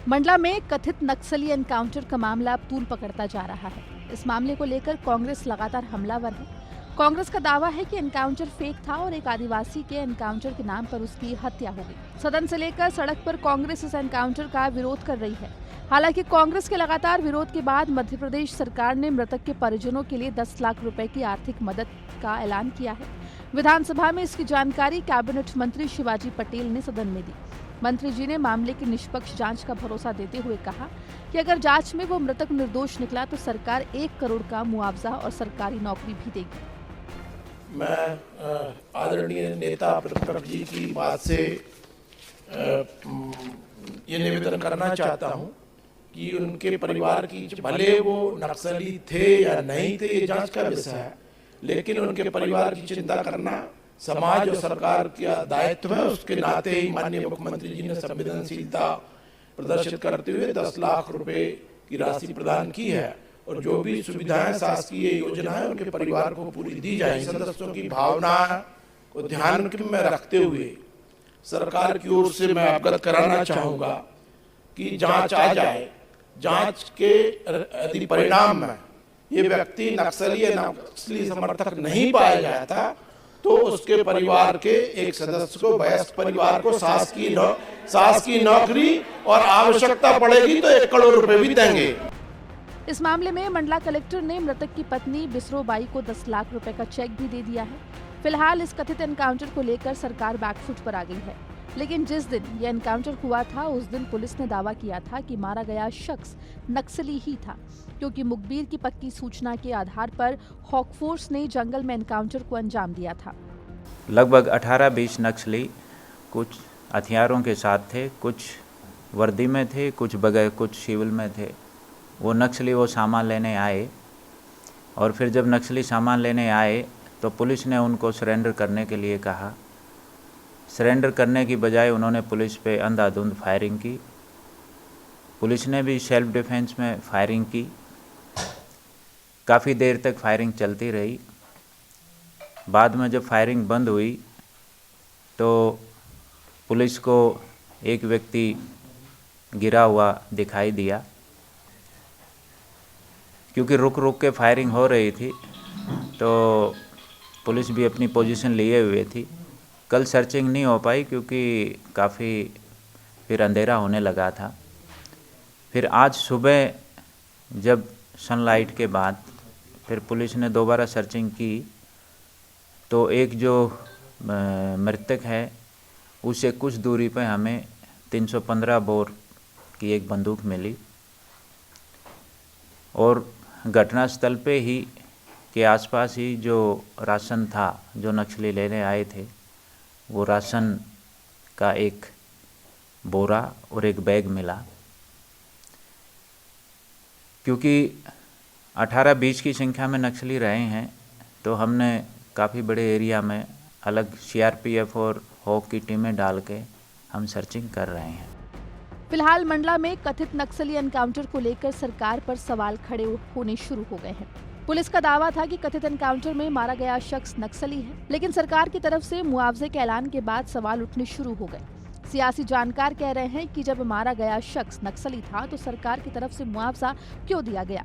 मंडला में कथित नक्सली एनकाउंटर का मामला अब तूल पकड़ता जा रहा है। इस मामले को लेकर कांग्रेस लगातार हमलावर है। कांग्रेस का दावा है कि एनकाउंटर फेक था और एक आदिवासी के एनकाउंटर के नाम पर उसकी हत्या हो गई। सदन से लेकर सड़क पर कांग्रेस इस एनकाउंटर का विरोध कर रही है। हालांकि कांग्रेस के लगातार विरोध के बाद मध्य प्रदेश सरकार ने मृतक के परिजनों के लिए 10 लाख रुपए की आर्थिक मदद का ऐलान किया है। विधानसभा में इसकी जानकारी कैबिनेट मंत्री शिवाजी पटेल ने सदन में दी। मंत्री जी ने मामले की निष्पक्ष जांच का भरोसा देते हुए कहा कि अगर जांच में वो मृतक निर्दोष निकला तो सरकार 1 करोड़ का मुआवजा और सरकारी नौकरी भी देगी। मैं आदरणीय नेता प्रतिपक्ष जी की बात से ये निवेदन करना चाहता हूं कि उनके परिवार की, भले वो नक्सली थे या नहीं थे ये जांच का विषय है, लेकिन उनके परिवार की चिंता करना समाज और सरकार का दायित्व है। उसके नाते ही माननीय मुख्यमंत्री जी ने संवेदनशीलता प्रदर्शित करते हुए 10 लाख रुपए की राशि प्रदान की है और जो भी सुविधाएं, शासकीय योजनाएं उनके परिवार को पूरी दी जाए। सदस्यों की भावना को ध्यान में रखते हुए सरकार की ओर से मैं अवगत कराना चाहूंगा कि जांच आ जाए। जांच के यदि परिणाम में ये व्यक्ति नक्सली या नक्सली समर्थक नहीं पाया गया था तो उसके परिवार के एक सदस्य को, वयस्क परिवार को शासकीय नौकरी और आवश्यकता पड़ेगी तो 1 करोड़ रुपए भी देंगे। इस मामले में मंडला कलेक्टर ने मृतक की पत्नी बिसरो बाई को 10 लाख रुपए का चेक भी दे दिया है। फिलहाल इस कथित एनकाउंटर को लेकर सरकार बैकफुट पर आ गई है, लेकिन जिस दिन यह एनकाउंटर हुआ था उस दिन पुलिस ने दावा किया था कि मारा गया शख्स नक्सली ही था, क्योंकि मुखबिर की पक्की सूचना के आधार पर हॉक फोर्स ने जंगल में एनकाउंटर को अंजाम दिया था। लगभग 18-20 नक्सली कुछ हथियारों के साथ थे, कुछ वर्दी में थे, कुछ बगैर, कुछ सिविल में थे। वो नक्सली वो सामान लेने आए और फिर जब नक्सली सामान लेने आए तो पुलिस ने उनको सरेंडर करने के लिए कहा। सरेंडर करने की बजाय उन्होंने पुलिस पे अंधाधुंध फायरिंग की। पुलिस ने भी सेल्फ डिफेंस में फायरिंग की। काफ़ी देर तक फायरिंग चलती रही। बाद में जब फायरिंग बंद हुई तो पुलिस को एक व्यक्ति गिरा हुआ दिखाई दिया। क्योंकि रुक रुक के फायरिंग हो रही थी तो पुलिस भी अपनी पोजीशन लिए हुए थी। कल सर्चिंग नहीं हो पाई क्योंकि काफ़ी फिर अंधेरा होने लगा था। फिर आज सुबह जब सनलाइट के बाद फिर पुलिस ने दोबारा सर्चिंग की तो एक जो मृतक है उसे कुछ दूरी पर हमें 315 बोर की एक बंदूक मिली और घटनास्थल पे ही के आसपास ही जो राशन था जो नक्सली लेने आए थे वो राशन का एक बोरा और एक बैग मिला। क्योंकि 18-20 की संख्या में नक्सली रहे हैं तो हमने काफ़ी बड़े एरिया में अलग CRPF और हॉक की टीमें डाल के हम सर्चिंग कर रहे हैं। फिलहाल मंडला में कथित नक्सली एनकाउंटर को लेकर सरकार पर सवाल खड़े होने शुरू हो गए हैं। पुलिस का दावा था कि कथित एनकाउंटर में मारा गया शख्स नक्सली है, लेकिन सरकार की तरफ से मुआवजे के ऐलान के बाद सवाल उठने शुरू हो गए। सियासी जानकार कह रहे हैं कि जब मारा गया शख्स नक्सली था तो सरकार की तरफ से मुआवजा क्यों दिया गया।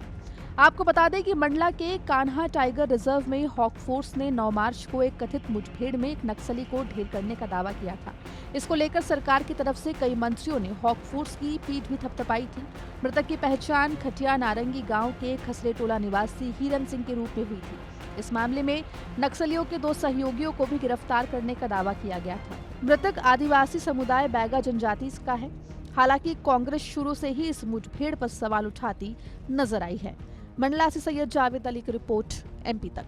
आपको बता दें कि मंडला के कान्हा टाइगर रिजर्व में हॉक फोर्स ने 9 मार्च को एक कथित मुठभेड़ में एक नक्सली को ढेर करने का दावा किया था। इसको लेकर सरकार की तरफ से कई मंत्रियों ने हॉक फोर्स की पीठ भी थपथपाई थी। मृतक की पहचान खटिया नारंगी गांव के खसरे टोला निवासी हीरन सिंह के रूप में हुई थी। इस मामले में नक्सलियों के 2 सहयोगियों को भी गिरफ्तार करने का दावा किया गया था। मृतक आदिवासी समुदाय बैगा जनजाति का है। हालांकि कांग्रेस शुरू से ही इस मुठभेड़ पर सवाल उठाती नजर आई है। मंडला से सैयद जावेद अली की रिपोर्ट, MP तक।